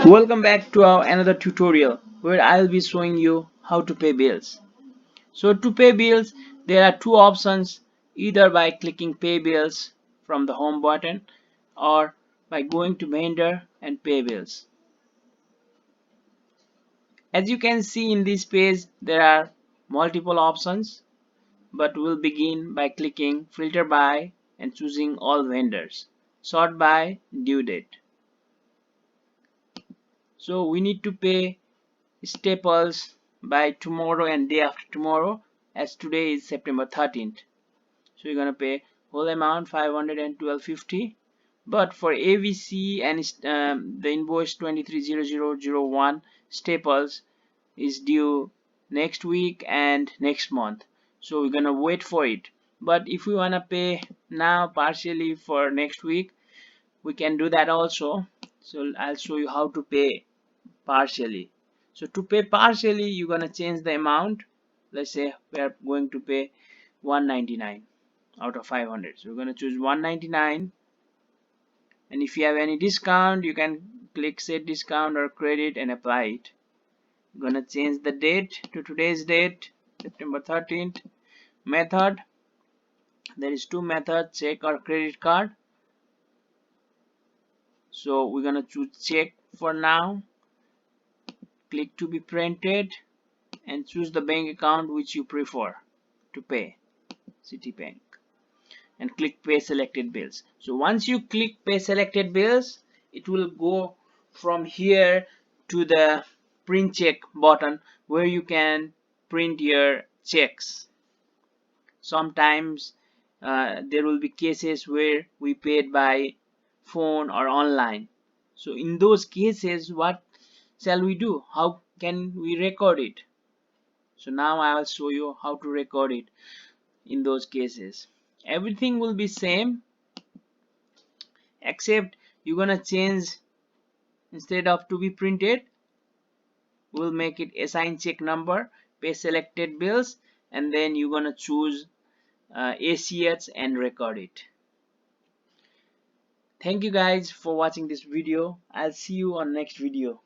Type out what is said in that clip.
Welcome back to our another tutorial where I'll be showing you how to pay bills. So to pay bills, there are two options, either by clicking pay bills from the home button or by going to vendor and pay bills. As you can see in this page, there are multiple options, but we'll begin by clicking filter by and choosing all vendors, sort by due date. So we need to pay staples by tomorrow and day after tomorrow, as today is September 13th. So you're gonna pay whole amount 512.50, but for AVC and the invoice 230001 staples is due next week and next month, so we're gonna wait for it. But if we wanna pay now partially for next week, we can do that also. So I'll show you how to pay partially. So to pay partially, you're gonna change the amount. Let's say we are going to pay 199 out of 500. So we're gonna choose 199, and if you have any discount, you can click set discount or credit and apply it. You're gonna change the date to today's date, September 13th. Method, there is two methods, check or credit card. So we're gonna choose check for now. Click to be printed and choose the bank account which you prefer to pay, Citibank, and click pay selected bills. So once you click pay selected bills, it will go from here to the print check button where you can print your checks. Sometimes there will be cases where we paid by phone or online. So in those cases, what shall we do? How can we record it? So now I will show you how to record it in those cases. Everything will be same, except you're gonna change, instead of to be printed, we'll make it assign check number, pay selected bills, and then you're gonna choose ACH and record it. Thank you guys for watching this video. I'll see you on next video.